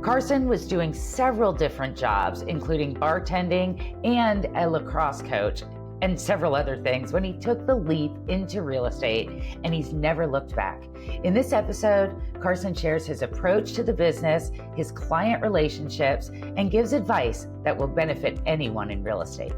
Carson was doing several different jobs, including bartending and a lacrosse coach, and several other things when he took the leap into real estate, and he's never looked back. In this episode, Carson shares his approach to the business, his client relationships, and gives advice that will benefit anyone in real estate.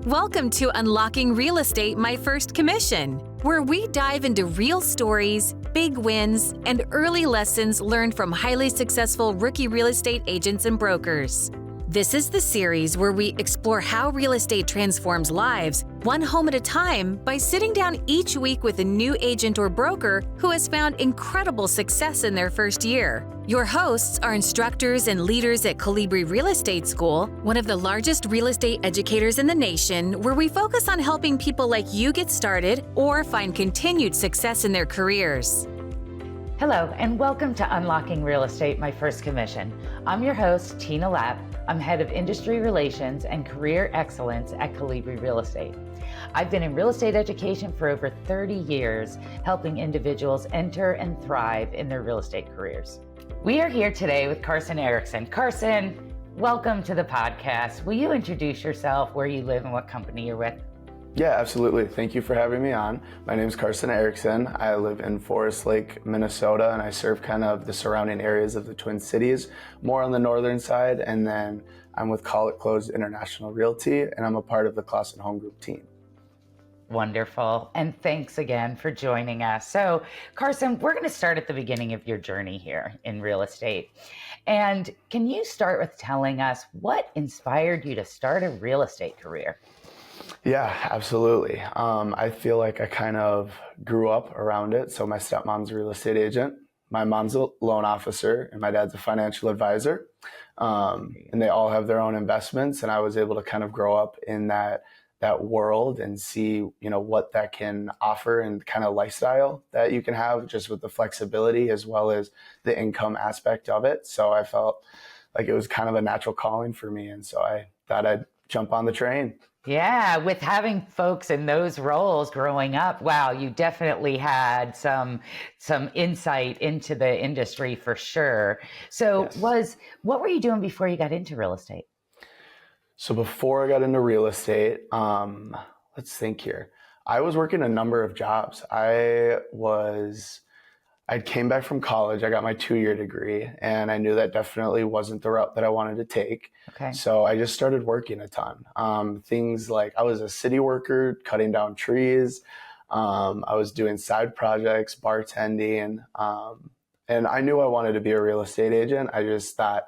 Welcome to Unlocking Real Estate, My First Commission, where we dive into real stories, big wins, and early lessons learned from highly successful rookie real estate agents and brokers. This is the series where we explore how real estate transforms lives, one home at a time, by sitting down each week with a new agent or broker who has found incredible success in their first year. Your hosts are instructors and leaders at Colibri Real Estate School, one of the largest real estate educators in the nation, where we focus on helping people like you get started or find continued success in their careers. Hello, and welcome to Unlocking Real Estate, My First Commission. I'm your host, Tina Lapp. I'm head of industry relations and career excellence at Colibri Real Estate. I've been in real estate education for over 30 years, helping individuals enter and thrive in their real estate careers. We are here today with Carson Erickson. Carson, welcome to the podcast. Will you introduce yourself, where you live, and what company you're with? Yeah, absolutely. Thank you for having me on. My name is Carson Erickson. I live in Forest Lake, Minnesota, and I serve kind of the surrounding areas of the Twin Cities, more on the northern side. And then I'm with Call It Closed International Realty, and I'm a part of the Clausen Home Group team. Wonderful. And thanks again for joining us. So, Carson, we're going to start at the beginning of your journey here in real estate. And can you start with telling us what inspired you to start a real estate career? Yeah, absolutely. I feel like I kind of grew up around it. So my stepmom's a real estate agent, my mom's a loan officer, and my dad's a financial advisor. And they all have their own investments. And I was able to kind of grow up in that world and see, what that can offer and kind of lifestyle that you can have just with the flexibility as well as the income aspect of it. So I felt like it was kind of a natural calling for me. And so I thought I'd jump on the train. Yeah, with having folks in those roles growing up, wow, you definitely had some insight into the industry for sure. So Yes. what were you doing before you got into real estate? So before I got into real estate, let's think here. I was working a number of jobs. I came back from college. I got my 2-year degree, and I knew that definitely wasn't the route that I wanted to take. Okay. So I just started working a ton. Things like I was a city worker, cutting down trees. I was doing side projects, bartending, and I knew I wanted to be a real estate agent. I just thought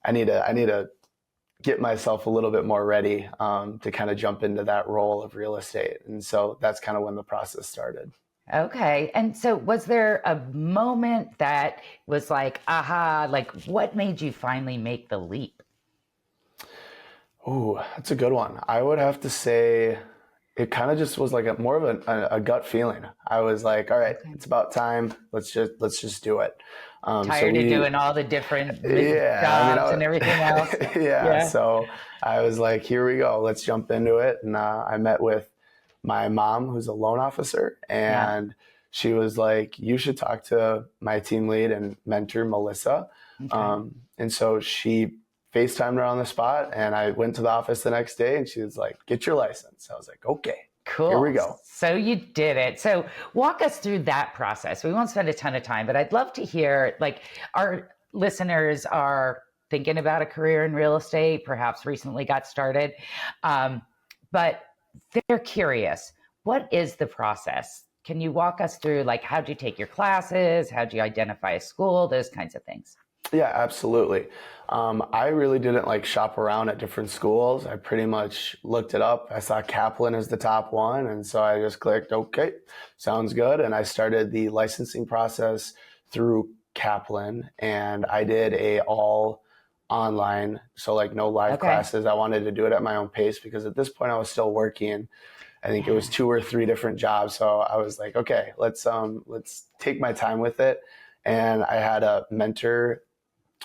I need to get myself a little bit more ready to kind of jump into that role of real estate. And so that's kind of when the process started. Okay. And so was there a moment that was like, aha, like what made you finally make the leap? Ooh, that's a good one. I would have to say it kind of just was like more of a gut feeling. I was like, all right, It's about time. Let's just do it. Tired of doing all the different jobs and everything else. Yeah. So I was like, here we go. Let's jump into it. And I met with my mom, who's a loan officer, and she was like, you should talk to my team lead and mentor, Melissa. Okay. And so she FaceTimed her on the spot, and I went to the office the next day, and she was like, get your license. I was like, okay, cool. Here we go. So you did it. So walk us through that process. We won't spend a ton of time, but I'd love to hear, like, our listeners are thinking about a career in real estate, perhaps recently got started, but they're curious. What is the process? Can you walk us through, like, how'd you take your classes? How'd you identify a school? Those kinds of things. Yeah, absolutely. I really didn't shop around at different schools. I pretty much looked it up. I saw Kaplan as the top one. And so I just clicked, okay, sounds good. And I started the licensing process through Kaplan, and I did a all online. So no live classes. I wanted to do it at my own pace because at this point I was still working. I think it was 2 or 3 different jobs. So I was like, okay, let's take my time with it. And I had a mentor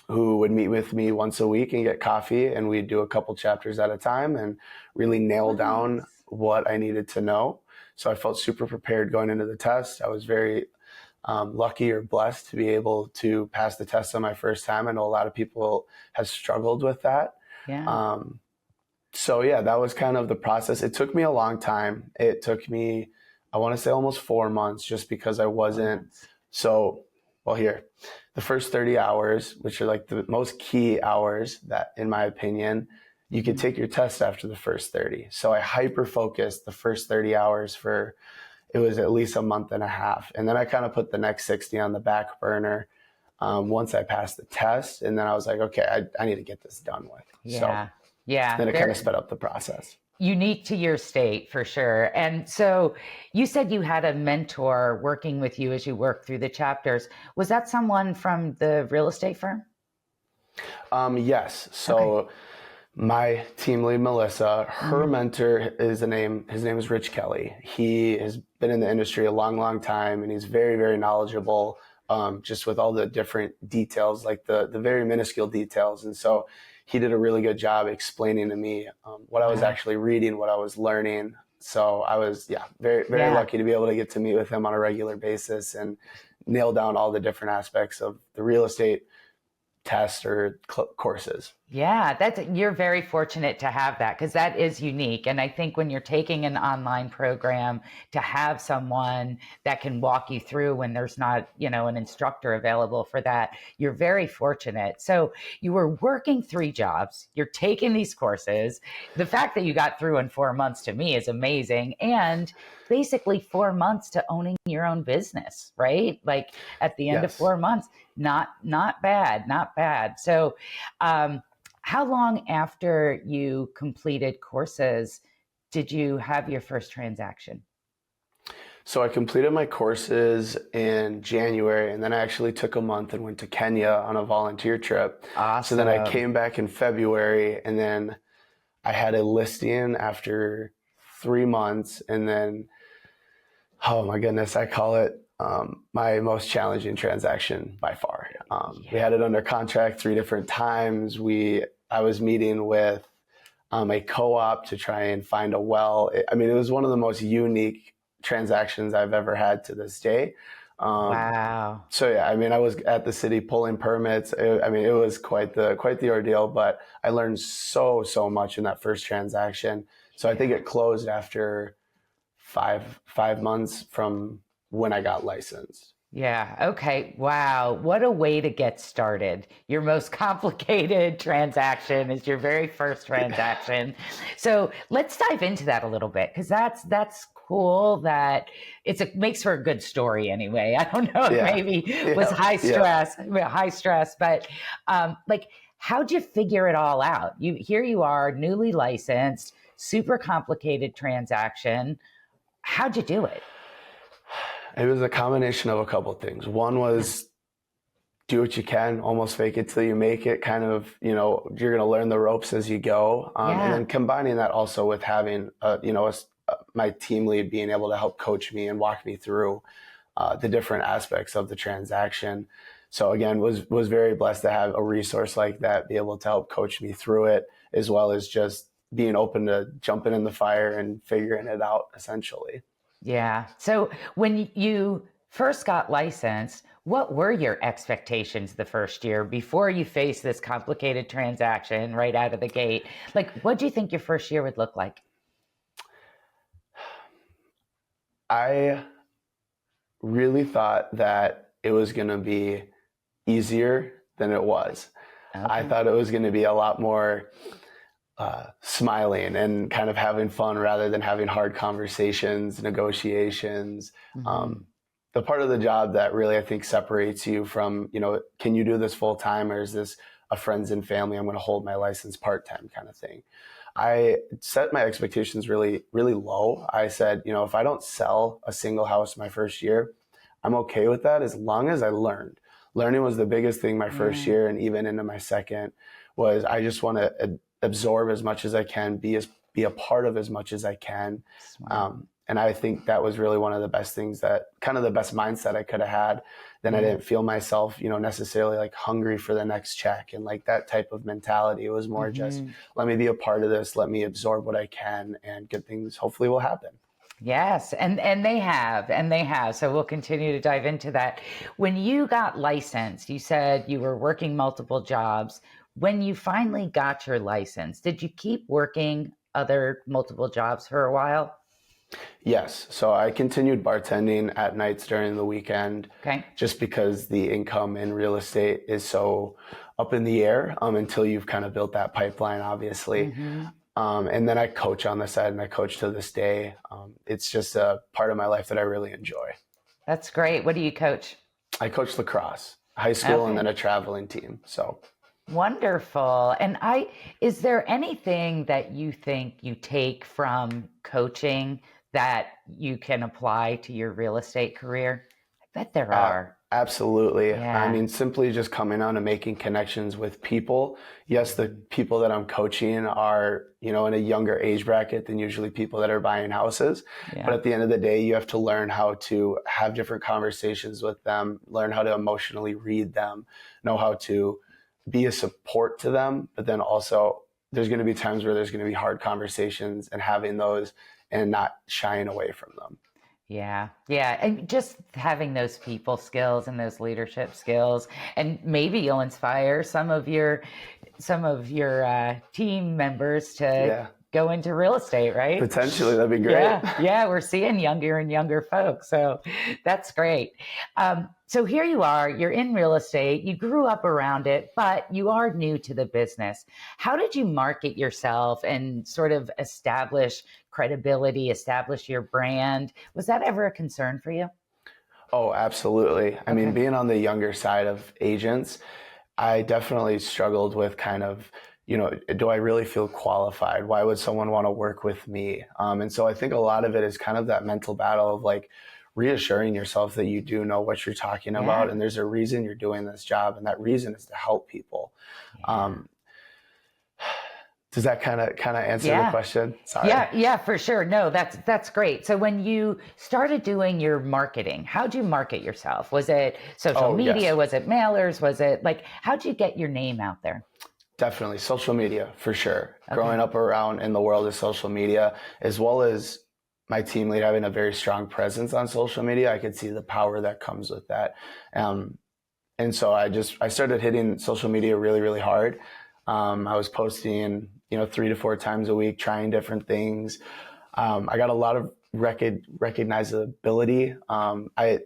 who would meet with me once a week and get coffee, and we'd do a couple chapters at a time and really nail down what I needed to know. So I felt super prepared going into the test. I was very lucky or blessed to be able to pass the test on my first time. I know a lot of people have struggled with that. Yeah. So yeah, that was kind of the process. It took me a long time. It took me, I want to say almost 4 months, just because I wasn't so, well, here, the first 30 hours, which are like the most key hours that, in my opinion, you could take your test after the first 30. So I hyper focused the first 30 hours for, it was at least a month and a half. And then I kind of put the next 60 on the back burner once I passed the test. And then I was like, okay, I need to get this done with. Yeah. So yeah. then it kind of sped up the process. Unique to your state for sure. And so you said you had a mentor working with you as you worked through the chapters. Was that someone from the real estate firm? Yes. So my team lead, Melissa, her mentor his name is Rich Kelly. He has been in the industry a long, long time, and he's very, very knowledgeable, just with all the different details, like the very minuscule details. And so he did a really good job explaining to me what I was actually reading, what I was learning. So I was, very, very lucky to be able to get to meet with him on a regular basis and nail down all the different aspects of the real estate tests or courses. Yeah, you're very fortunate to have that, because that is unique. And I think when you're taking an online program, to have someone that can walk you through when there's not, an instructor available for that, you're very fortunate. So you were working 3 jobs, you're taking these courses. The fact that you got through in 4 months to me is amazing. And basically 4 months to owning your own business, right? Like at the end of 4 months, not bad. So, how long after you completed courses did you have your first transaction? So I completed my courses in January, and then I actually took a month and went to Kenya on a volunteer trip. Awesome. So then I came back in February, and then I had a listing after 3 months. And then, oh my goodness, I call it my most challenging transaction by far. We had it under contract 3 different times. I was meeting with a co-op to try and find a well. It was one of the most unique transactions I've ever had to this day. Wow. So yeah, I was at the city pulling permits. It was quite the ordeal, but I learned so much in that first transaction. So I think it closed after five months from when I got licensed. Yeah. Okay. Wow. What a way to get started. Your most complicated transaction is your very first transaction. So let's dive into that a little bit, because that's cool. That makes for a good story anyway. I don't know if maybe it was high stress, but how'd you figure it all out? Here you are, newly licensed, super complicated transaction. How'd you do it? It was a combination of a couple of things. One was do what you can, almost fake it till you make it, kind of, you're going to learn the ropes as you go. And then combining that also with having, my team lead being able to help coach me and walk me through the different aspects of the transaction. So again, was very blessed to have a resource like that, be able to help coach me through it, as well as just being open to jumping in the fire and figuring it out, essentially. Yeah. So when you first got licensed, what were your expectations the first year before you faced this complicated transaction right out of the gate? What do you think your first year would look like? I really thought that it was going to be easier than it was. Okay. I thought it was going to be a lot more smiling and kind of having fun rather than having hard conversations, negotiations. The part of the job that really, I think, separates you from, can you do this full time, or is this a friends and family, I'm going to hold my license part-time kind of thing. I set my expectations really, really low. I said, if I don't sell a single house my first year, I'm okay with that as long as I learned. Learning was the biggest thing my first year, and even into my second, was I just want to absorb as much as I can, be a part of as much as I can. And I think that was really one of the best things, that kind of the best mindset I could have had. Then I didn't feel myself, necessarily like hungry for the next check and like that type of mentality. It was more just, let me be a part of this. Let me absorb what I can, and good things hopefully will happen. Yes, and they have. So we'll continue to dive into that. When you got licensed, you said you were working multiple jobs. When you finally got your license, did you keep working other multiple jobs for a while? Yes. So I continued bartending at nights during the weekend Okay. just because the income in real estate is so up in the air until you've kind of built that pipeline, obviously. Hmm. And then I coach on the side and I coach to this day. It's just a part of my life that I really enjoy. That's great. What do you coach? I coach lacrosse, high school, and Okay. then a traveling team. So Wonderful. Is there anything that you think you take from coaching that you can apply to your real estate career? I bet there Uh, are. absolutely. I Yeah. mean, simply just coming on and making connections with people. Yes, the people that I'm coaching are, in a younger age bracket than usually people that are buying houses. But Yeah. at the end of the day, you have to learn how to have different conversations with them, learn how to emotionally read them, know how to be a support to them. But then also, there's going to be times where there's going to be hard conversations and having those and not shying away from them. Yeah, yeah, and just having those people skills and those leadership skills, and maybe you'll inspire some of your team members to Yeah, go into real estate, right? potentially that'd be great. Yeah, yeah, we're seeing younger and younger folks, so that's great. So here you are, you're in real estate, you grew up around it, but you are new to the business. How did you market yourself and sort of establish credibility, establish your brand? Was that ever a concern for you? Oh, absolutely. I mean, Okay. being on the younger side of agents, I definitely struggled with kind of, do I really feel qualified? Why would someone want to work with me? And so I think a lot of it is kind of that mental battle of like reassuring yourself that you do know what you're talking about Yeah, and there's a reason you're doing this job, and that reason is to help people. yeah. Um, does that kind of answer the Yeah. question? Sorry. Yeah, yeah, for sure. No, that's great. So when you started doing your marketing, how'd you market yourself? Was it social Oh, media? yes. Was it mailers? Was it like how'd you get your name out there? Definitely social media for sure. Okay. Growing up around in the world of social media, as well as my team lead having a very strong presence on social media, I could see the power that comes with that. Um, and so I started hitting social media really, really hard. I was posting, 3 to 4 times a week, trying different things. I got a lot of recognizability.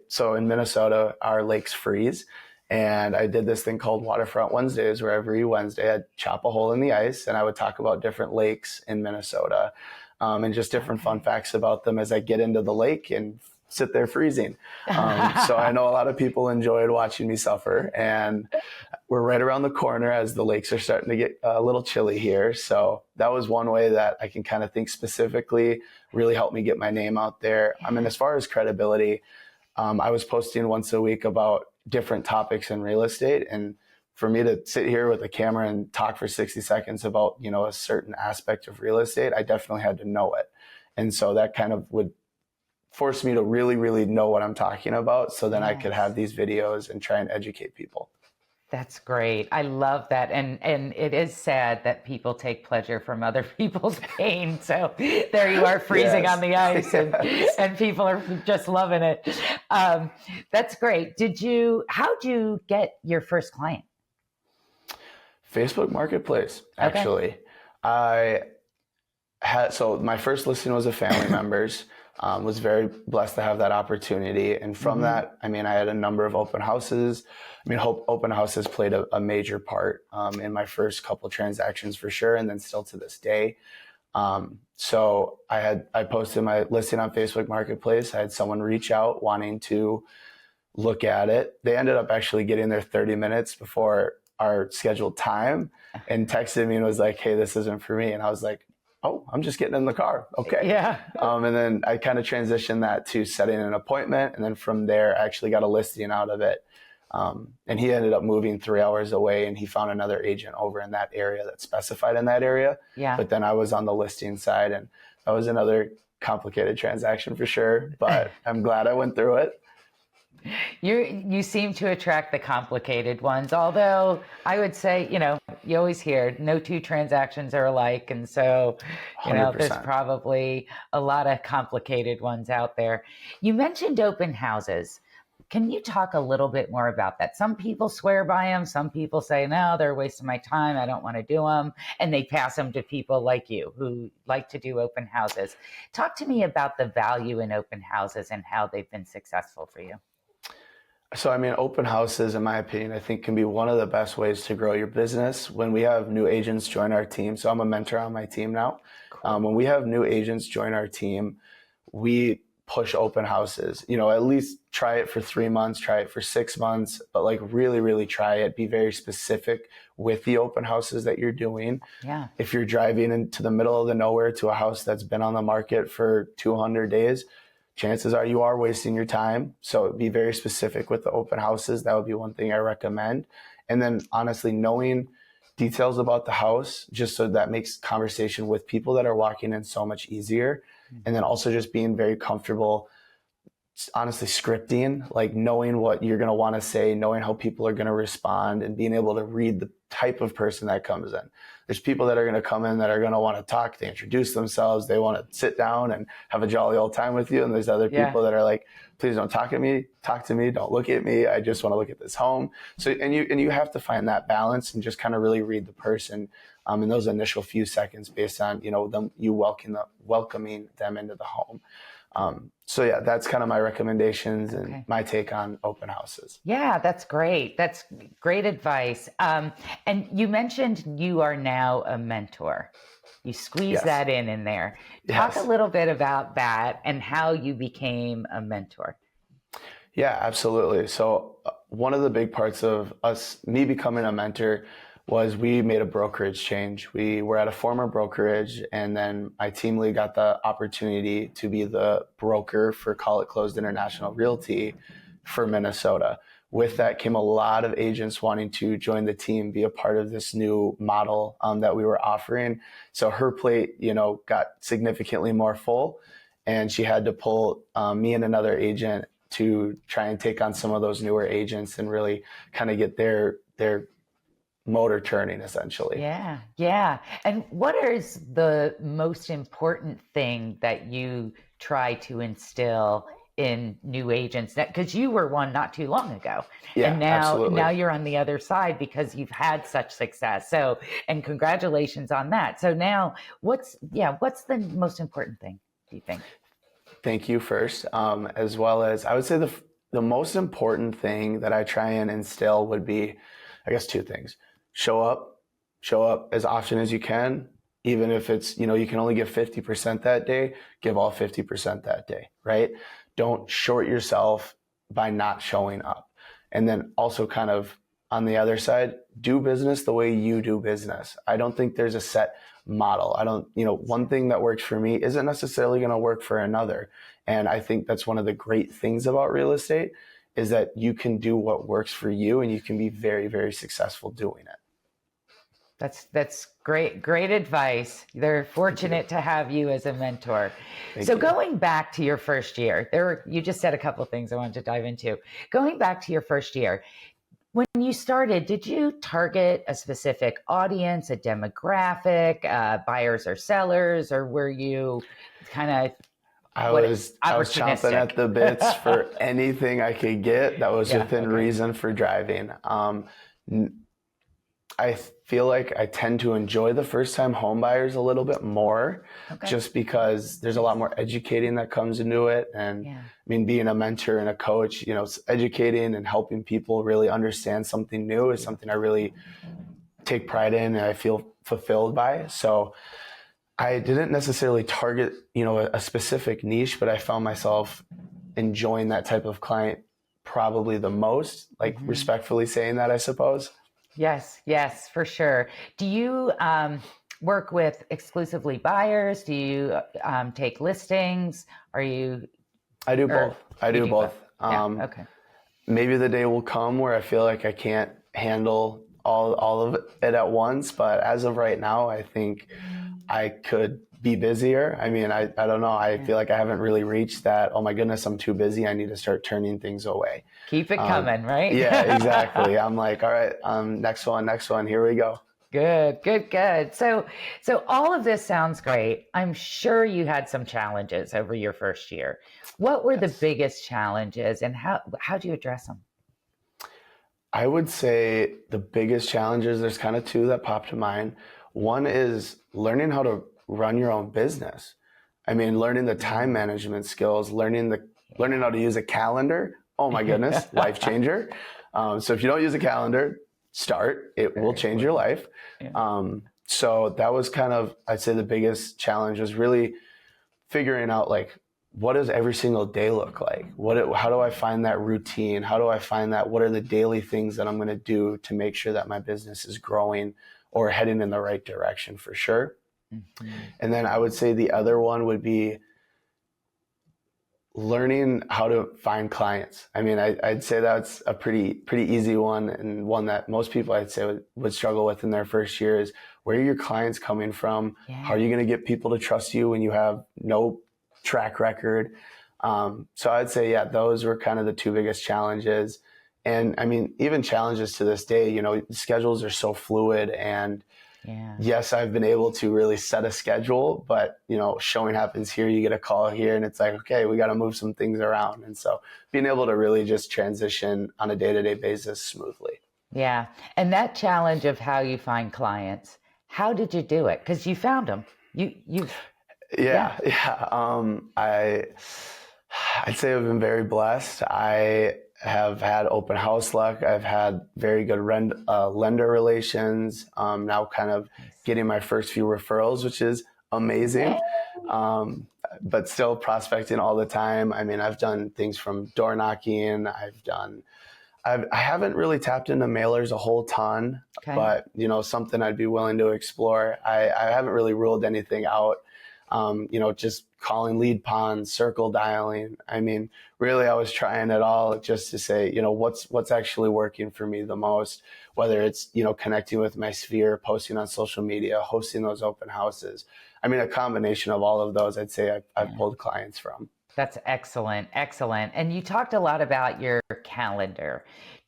So in Minnesota, our lakes freeze, and I did this thing called Waterfront Wednesdays, where every Wednesday I'd chop a hole in the ice and I would talk about different lakes in Minnesota, and just different fun Okay. facts about them as I get into the lake and sit there freezing. So I know a lot of people enjoyed watching me suffer, and we're right around the corner as the lakes are starting to get a little chilly here. So that was one way that I can kind of think specifically really helped me get my name out there. I mean, Yeah. as far as credibility, I was posting once a week about different topics in real estate. And for me to sit here with a camera and talk for 60 seconds about, a certain aspect of real estate, I definitely had to know it. And so that kind of would force me to really, really know what I'm talking about. So then I could have Yes. these videos and try and educate people. That's great. I love that. And it is sad that people take pleasure from other people's pain. So there you are freezing on Yes. the ice Yes. and people are just loving it. Um, that's great. How'd you get your first client? Facebook Marketplace, Okay. actually. I so my first listing was a family member's. Was very blessed to have that opportunity, and from Hmm. that, I mean, I had a number of open houses. I mean, open houses played a major part in my first couple transactions for sure, and then still to this day. So I posted my listing on Facebook Marketplace. I had someone reach out wanting to look at it. They ended up actually getting there 30 minutes before our scheduled time and texted me and was like, "Hey, this isn't for me." And I was like, "Oh, I'm just getting in the car. Okay." Yeah. And then I kind of transitioned that to setting an appointment. And then from there, I actually got a listing out of it. And he ended up moving 3 hours away, and he found another agent over in that area that specified in that area. Yeah. But then I was on the listing side, and that was another complicated transaction for sure. But I'm glad I went through it. You seem to attract the complicated ones, although I would say, you always hear no two transactions are alike. And so, there's 100%. probably a lot of complicated ones out there. You mentioned open houses. Can you talk a little bit more about that? Some people swear by them. Some people say, no, they're a waste of my time. I don't want to do them. And they pass them to people like you who like to do open houses. Talk to me about the value in open houses and how they've been successful for you. So, open houses, in my opinion, I think can be one of the best ways to grow your business. When we have new agents join our team, so I'm a mentor on my team now. Cool. When we have new agents join our team, we push open houses. At least try it for 3 months, try it for 6 months, but like really, really try it. Be very specific with the open houses that you're doing. Yeah. If you're driving into the middle of the nowhere to a house that's been on the market for 200 days, chances are you are wasting your time. So be very specific with the open houses. That would be one thing I recommend. And then honestly, knowing details about the house, just so that makes conversation with people that are walking in so much easier. And then also just being very comfortable, honestly, scripting, like knowing what you're going to want to say, knowing how people are going to respond, and being able to read the type of person that comes in. There's people that are going to come in that are going to want to talk, they introduce themselves, they want to sit down and have a jolly old time with you. And there's other people that are like, please don't talk to me, don't look at me. I just want to look at this home. So, and you have to find that balance and just kind of really read the person in those initial few seconds based on, you welcoming them into the home. So yeah, that's kind of my recommendations and my take on open houses. Yeah, that's great. That's great advice. And you mentioned you are now a mentor. You squeeze that in there. Talk a little bit about that and how you became a mentor. Yeah, absolutely. So one of the big parts of me becoming a mentor was we made a brokerage change. We were at a former brokerage, and then my team lead got the opportunity to be the broker for Call It Closed International Realty for Minnesota. With that came a lot of agents wanting to join the team, be a part of this new model that we were offering. So her plate, got significantly more full, and she had to pull me and another agent to try and take on some of those newer agents and really kind of get their motor turning, essentially. Yeah. And what is the most important thing that you try to instill in new agents? Because you were one not too long ago. Yeah, and now you're on the other side because you've had such success. So, and congratulations on that. So now what's the most important thing, do you think? Thank you first. As well as I would say the most important thing that I try and instill would be, I guess, two things. Show up as often as you can, even if it's, you can only give 50% that day, give all 50% that day, right? Don't short yourself by not showing up. And then also kind of on the other side, do business the way you do business. I don't think there's a set model. One thing that works for me isn't necessarily going to work for another. And I think that's one of the great things about real estate is that you can do what works for you and you can be very, very successful doing it. That's great advice. They're fortunate to have you as a mentor. Thank you. Going back to your first year, you just said a couple of things I wanted to dive into. Going back to your first year, when you started, did you target a specific audience, a demographic, buyers or sellers, or were you kind of I was chomping at the bits for anything I could get that was within reason for driving. I feel like I tend to enjoy the first time home buyers a little bit more just because there's a lot more educating that comes into it. And being a mentor and a coach, educating and helping people really understand something new is something I really take pride in and I feel fulfilled by. So I didn't necessarily target, a specific niche, but I found myself enjoying that type of client probably the most, respectfully saying that, I suppose. Yes, for sure. Do you work with exclusively buyers? Do you take listings? I do both. I do both. Maybe the day will come where I feel like I can't handle all of it at once, but as of right now, I think I could be busier. I mean, I don't know. I feel like I haven't really reached that, oh my goodness, I'm too busy, I need to start turning things away. Keep it coming, right? Yeah, exactly. I'm like, all right, next one, here we go. Good, good, good. So all of this sounds great. I'm sure you had some challenges over your first year. What were the biggest challenges, and how do you address them? I would say the biggest challenges, there's kind of two that pop to mind. One is learning how to run your own business. I mean, learning the time management skills, learning how to use a calendar. Oh my goodness, life changer. So if you don't use a calendar, start. It will change your life. Yeah. So that was kind of, I'd say the biggest challenge was really figuring out like, what does every single day look like? How do I find that routine? How do I find that? What are the daily things that I'm going to do to make sure that my business is growing or heading in the right direction for sure? Mm-hmm. And then I would say the other one would be learning how to find clients. I mean, I'd say that's a pretty easy one, and one that most people I'd say would struggle with in their first year is, where are your clients coming from? Yeah. How are you going to get people to trust you when you have no track record? So I'd say, yeah, those were kind of the two biggest challenges. And I mean, even challenges to this day, you know, schedules are so fluid, and yes, I've been able to really set a schedule, but you know, showing happens here, you get a call here, and it's like, okay, we got to move some things around. And so being able to really just transition on a day-to-day basis smoothly. Yeah. And that challenge of how you find clients, how did you do it? Because you found them. Yeah. I'd say I've been very blessed. I have had open house luck. I've had very good lender relations. Now kind of getting my first few referrals, which is amazing. But still prospecting all the time. I mean, I've done things from door knocking. I haven't really tapped into mailers a whole ton, but you know, something I'd be willing to explore. I haven't really ruled anything out. You know, just calling lead ponds, circle dialing. I mean, really, I was trying it all just to say, you know, what's actually working for me the most, whether it's, you know, connecting with my sphere, posting on social media, hosting those open houses. I mean, a combination of all of those, I'd say I've pulled clients from. That's excellent. Excellent. And you talked a lot about your calendar.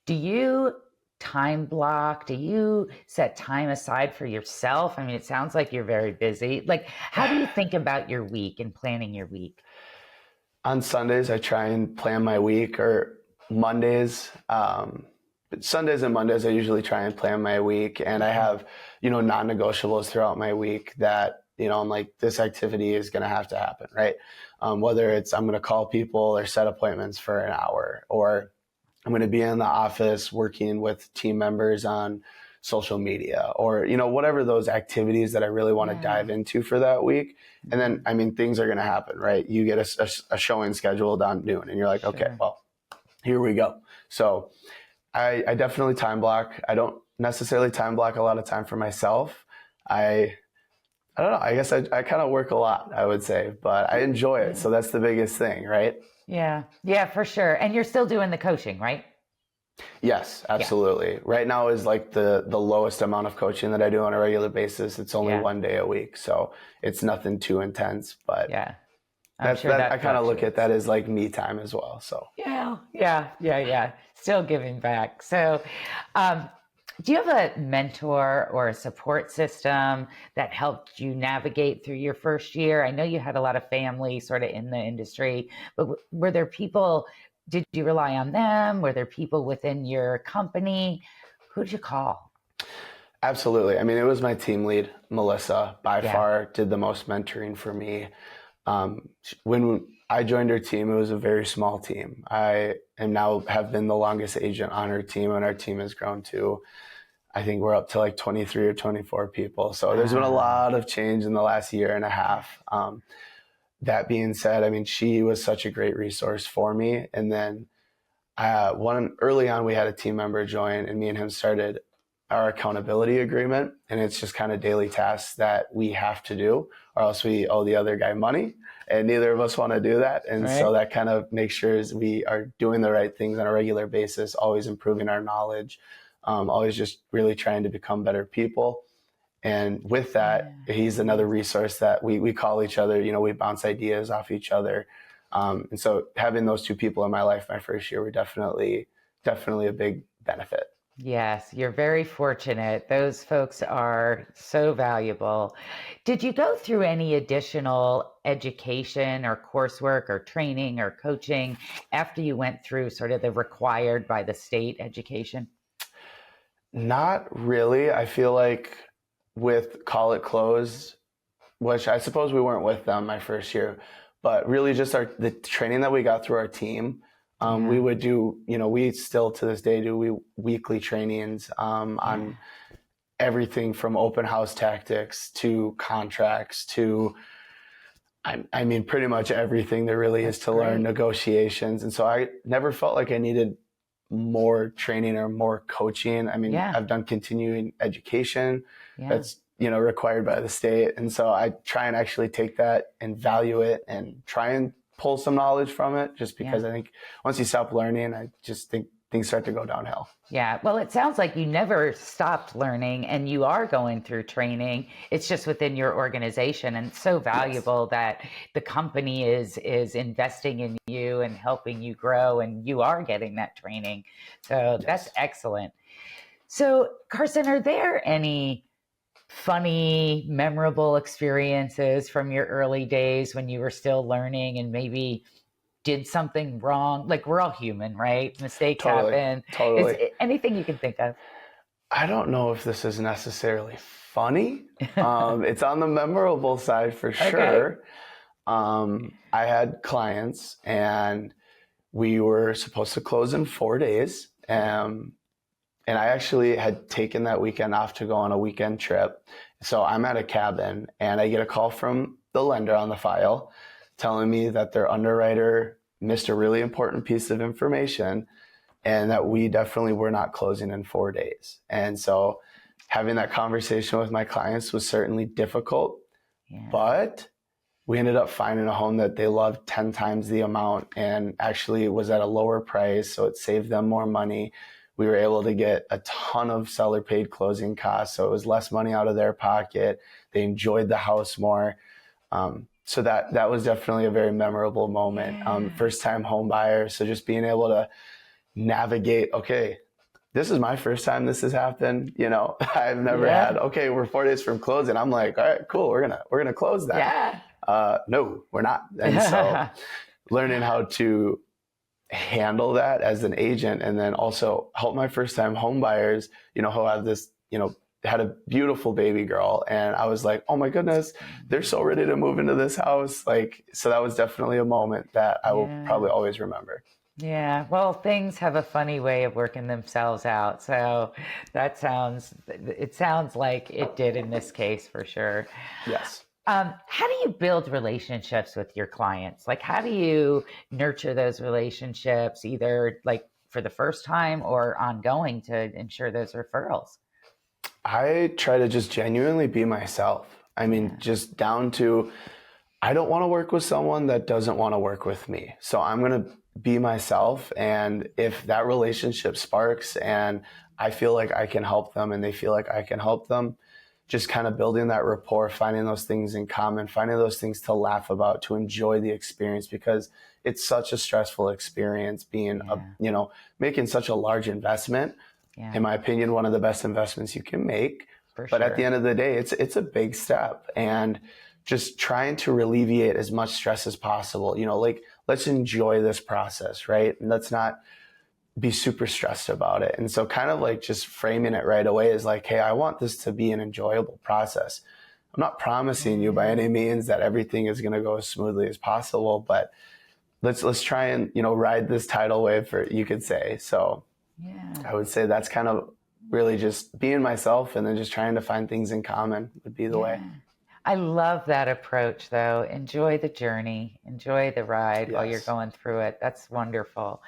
Do you time block? Do you set time aside for yourself? I mean, it sounds like you're very busy. Like, how do you think about your week and planning your week? On Sundays, I try and plan my week, or Mondays. But Sundays and Mondays, I usually try and plan my week. And I have, you know, non-negotiables throughout my week that, you know, I'm like, this activity is going to have to happen, right? Whether it's I'm going to call people or set appointments for an hour, or I'm going to be in the office working with team members on social media, or, you know, whatever those activities that I really want to dive into for that week. And then, I mean, things are going to happen, right? You get a showing scheduled on noon, and you're like, okay, well, here we go. So I definitely time block. I don't necessarily time block a lot of time for myself. I don't know. I guess I kind of work a lot, I would say, but I enjoy it. So that's the biggest thing, right? Yeah. Yeah, for sure. And you're still doing the coaching, right? Yes, absolutely. Yeah. Right now is like the lowest amount of coaching that I do on a regular basis. It's only 1 day a week. So it's nothing too intense, but I kind of look at that as like me time as well. So yeah. Still giving back. So, do you have a mentor or a support system that helped you navigate through your first year? I know you had a lot of family sort of in the industry, but were there people, did you rely on them? Were there people within your company? Who did you call? Absolutely. I mean, it was my team lead, Melissa, by far did the most mentoring for me. When I joined her team, it was a very small team. I am now have been the longest agent on her team, and our team has grown to, I think we're up to like 23 or 24 people. So there's been a lot of change in the last year and a half. That being said, I mean, she was such a great resource for me. And then early on, we had a team member join, and me and him started our accountability agreement. And it's just kind of daily tasks that we have to do, or else we owe the other guy money. And neither of us want to do that. And so that kind of makes sure we are doing the right things on a regular basis, always improving our knowledge, always just really trying to become better people. And with that, he's another resource that we call each other, we bounce ideas off each other. And so having those two people in my life my first year were definitely a big benefit. Yes, you're very fortunate. Those folks are so valuable. Did you go through any additional education or coursework or training or coaching after you went through sort of the required by the state education? Not really. I feel like with Call It Close, which I suppose we weren't with them my first year, but really just the training that we got through our team. We would do, we still to this day do weekly trainings on everything from open house tactics to contracts to, I mean, pretty much everything there really is to learn, negotiations. And so I never felt like I needed more training or more coaching. I mean, I've done continuing education that's, required by the state. And so I try and actually take that and value it and try and pull some knowledge from it, just because I think once you stop learning, I just think things start to go downhill. Yeah. Well, it sounds like you never stopped learning and you are going through training. It's just within your organization, and it's so valuable that the company is investing in you and helping you grow, and you are getting that training. So that's excellent. So Carson, are there any funny, memorable experiences from your early days when you were still learning and maybe did something wrong? Like, we're all human, right? Mistakes happen. Totally. Is anything you can think of? I don't know if this is necessarily funny. It's on the memorable side for sure. I had clients and we were supposed to close in 4 days. And I actually had taken that weekend off to go on a weekend trip. So I'm at a cabin and I get a call from the lender on the file telling me that their underwriter missed a really important piece of information and that we definitely were not closing in 4 days. And so having that conversation with my clients was certainly difficult, but we ended up finding a home that they loved 10 times the amount and actually was at a lower price. So it saved them more money. We were able to get a ton of seller paid closing costs. So it was less money out of their pocket. They enjoyed the house more. So that was definitely a very memorable moment. First time home buyer. So just being able to navigate, okay, this is my first time this has happened. I've never had, okay, we're 4 days from closing. I'm like, all right, cool. We're going to close that. No, we're not. And so learning how to handle that as an agent, and then also help my first time home buyers, who have this, had a beautiful baby girl. And I was like, oh my goodness, they're so ready to move into this house. So that was definitely a moment that I will probably always remember. Yeah. Well, things have a funny way of working themselves out. So it sounds like it did in this case for sure. Yes. How do you build relationships with your clients? Like, how do you nurture those relationships, either like for the first time or ongoing, to ensure those referrals? I try to just genuinely be myself. I mean, just down to, I don't want to work with someone that doesn't want to work with me. So I'm going to be myself. And if that relationship sparks and I feel like I can help them and they feel like I can help them, just kind of building that rapport, finding those things in common, finding those things to laugh about, to enjoy the experience, because it's such a stressful experience being, making such a large investment. In my opinion, one of the best investments you can make. But at the end of the day, it's a big step, and just trying to alleviate as much stress as possible. Let's enjoy this process, right? And let's not be super stressed about it. And so kind of like just framing it right away is like, hey, I want this to be an enjoyable process. I'm not promising you by any means that everything is going to go as smoothly as possible, but let's try and, ride this tidal wave, you could say. So I would say that's kind of really just being myself, and then just trying to find things in common would be the way. I love that approach, though. Enjoy the journey, enjoy the ride while you're going through it. That's wonderful.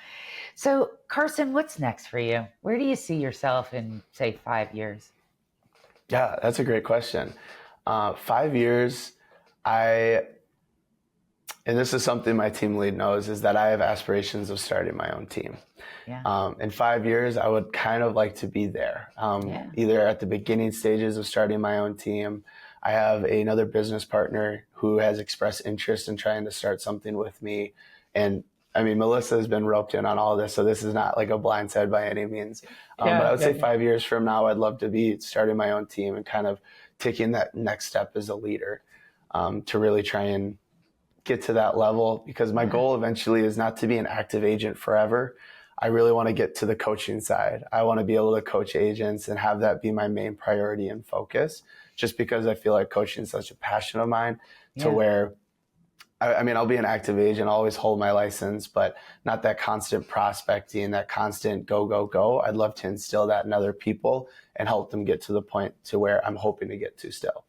So, Carson, what's next for you? Where do you see yourself in, say, 5 years? Yeah, that's a great question. 5 years, I and this is something my team lead knows, is that I have aspirations of starting my own team. Yeah. In 5 years, I would kind of like to be there, Yeah. either at the beginning stages of starting my own team. I have another business partner who has expressed interest in trying to start something with me. And I mean, Melissa has been roped in on all this, so this is not like a blindside by any means. But I would say 5 years from now, I'd love to be starting my own team and kind of taking that next step as a leader, to really try and get to that level, because my goal eventually is not to be an active agent forever. I really want to get to the coaching side. I want to be able to coach agents and have that be my main priority and focus, just because I feel like coaching is such a passion of mine, to where, I mean, I'll be an active agent, I'll always hold my license, but not that constant prospecting, that constant go, go, go. I'd love to instill that in other people and help them get to the point to where I'm hoping to get to still.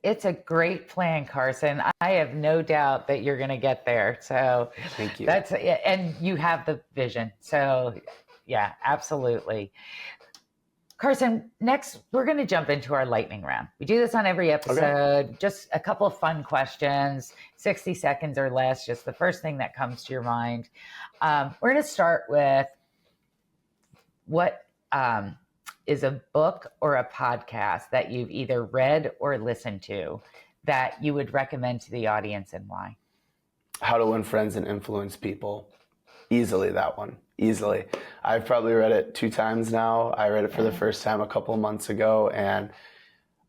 It's a great plan, Carson. I have no doubt that you're going to get there. So Thank you. And you have the vision. So yeah, absolutely. Carson, next we're going to jump into our lightning round. We do this on every episode. Just a couple of fun questions, 60 seconds or less, just the first thing that comes to your mind. We're going to start with what is a book or a podcast that you've either read or listened to that you would recommend to the audience, and why? How to Win Friends and Influence People. Easily that one. Easily. I've probably read it 2 times now. I read it for the first time a couple of months ago, and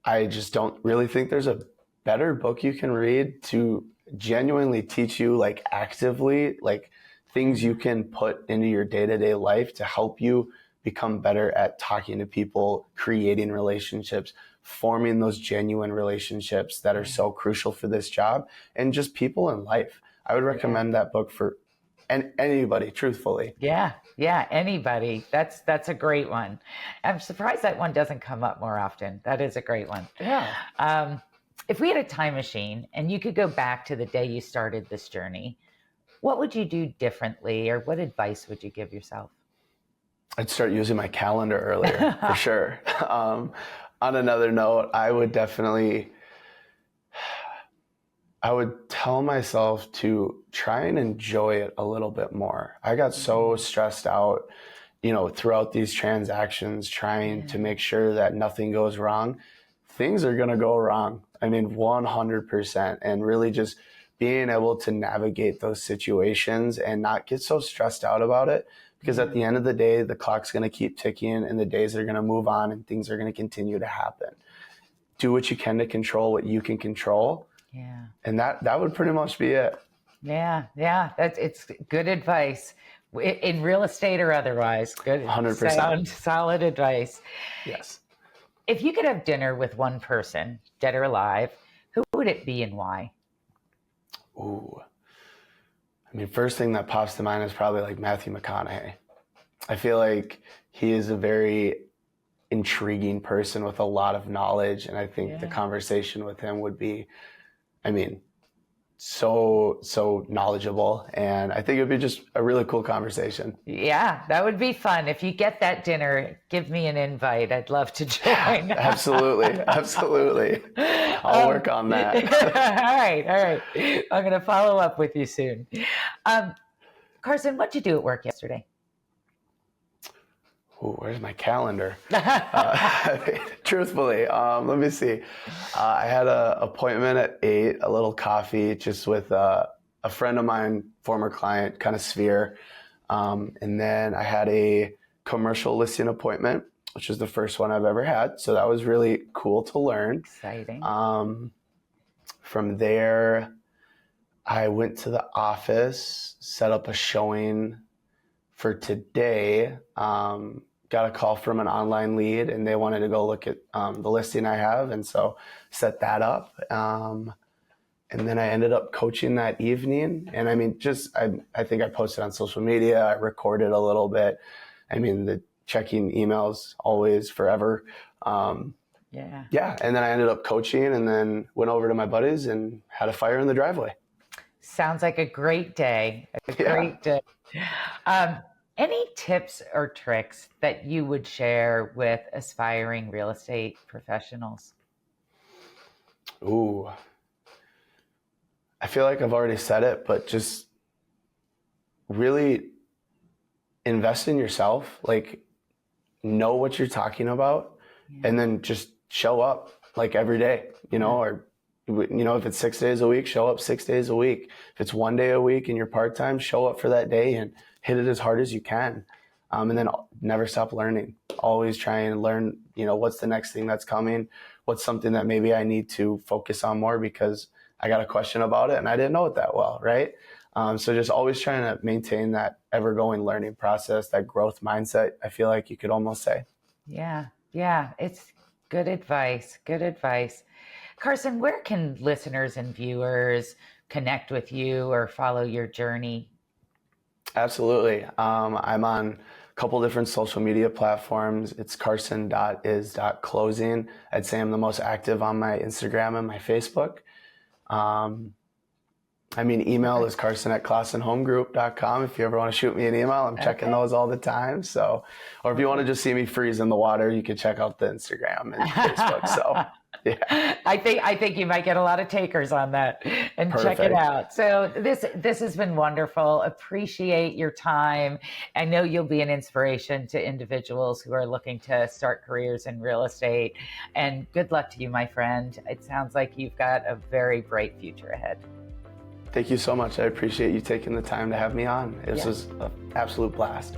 I just don't really think there's a better book you can read to genuinely teach you, like, actively, like, things you can put into your day-to-day life to help you become better at talking to people, creating relationships, forming those genuine relationships that are so crucial for this job, and just people in life. I would recommend that book for anybody, truthfully. Yeah, anybody. That's a great one. I'm surprised that one doesn't come up more often. That is a great one. Yeah. If we had a time machine and you could go back to the day you started this journey, what would you do differently, or what advice would you give yourself? I'd start using my calendar earlier, for sure. On another note, I would tell myself to try and enjoy it a little bit more. I got so stressed out, throughout these transactions, trying to make sure that nothing goes wrong. Things are going to go wrong. I mean, 100%. And really just being able to navigate those situations and not get so stressed out about it. Because at the end of the day, the clock's going to keep ticking and the days are going to move on and things are going to continue to happen. Do what you can to control what you can control. Yeah. And that would pretty much be it. Yeah. It's good advice in real estate or otherwise. Good. 100%. Solid advice. Yes. If you could have dinner with one person, dead or alive, who would it be and why? Ooh. I mean, first thing that pops to mind is probably like Matthew McConaughey. I feel like he is a very intriguing person with a lot of knowledge. And I think the conversation with him would be, so knowledgeable. And I think it would be just a really cool conversation. Yeah, that would be fun. If you get that dinner, give me an invite. I'd love to join. Absolutely. I'll work on that. All right. I'm going to follow up with you soon. Carson, what'd you do at work yesterday? Ooh, where's my calendar? Truthfully, let me see. I had an appointment at 8, a little coffee just with a friend of mine, former client, kind of sphere. And then I had a commercial listing appointment, which was the first one I've ever had. So that was really cool to learn. Exciting. From there, I went to the office, set up a showing for today. Got a call from an online lead and they wanted to go look at the listing I have. And so set that up. And then I ended up coaching that evening. And I think I posted on social media. I recorded a little bit. The checking emails always forever. Yeah. And then I ended up coaching and then went over to my buddies and had a fire in the driveway. Sounds like a great day. Great day. Any tips or tricks that you would share with aspiring real estate professionals? Ooh. I feel like I've already said it, but just really invest in yourself, like know what you're talking about, and then just show up like every day, or, if it's 6 days a week, show up 6 days a week. If it's 1 day a week and you're part-time, show up for that day and hit it as hard as you can. And then never stop learning. Always try and learn, what's the next thing that's coming? What's something that maybe I need to focus on more because I got a question about it and I didn't know it that well, right? So just always trying to maintain that ever-going learning process, that growth mindset, I feel like you could almost say. Yeah, it's good advice. Good advice. Carson, where can listeners and viewers connect with you or follow your journey? Absolutely. I'm on a couple different social media platforms. It's carson.is.closing. I'd say I'm the most active on my Instagram and my Facebook. Email is carson@clausenhomegroup.com. If you ever want to shoot me an email, I'm checking those all the time. So, or if you want to just see me freeze in the water, you can check out the Instagram and Facebook. So, yeah. I think you might get a lot of takers on that and Perfect. Check it out. So this has been wonderful. Appreciate your time. I know you'll be an inspiration to individuals who are looking to start careers in real estate. And good luck to you, my friend. It sounds like you've got a very bright future ahead. Thank you so much. I appreciate you taking the time to have me on. This was an absolute blast.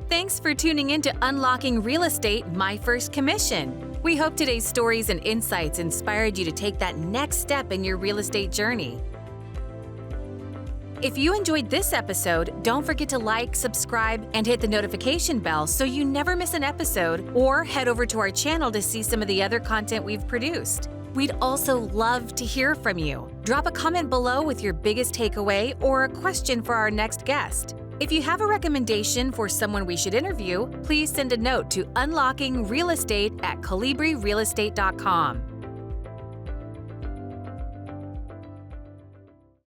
Thanks for tuning in to Unlocking Real Estate, My First Commission. We hope today's stories and insights inspired you to take that next step in your real estate journey. If you enjoyed this episode, don't forget to like, subscribe, and hit the notification bell so you never miss an episode, or head over to our channel to see some of the other content we've produced. We'd also love to hear from you. Drop a comment below with your biggest takeaway or a question for our next guest. If you have a recommendation for someone we should interview, please send a note to unlockingrealestate@colibrirealestate.com.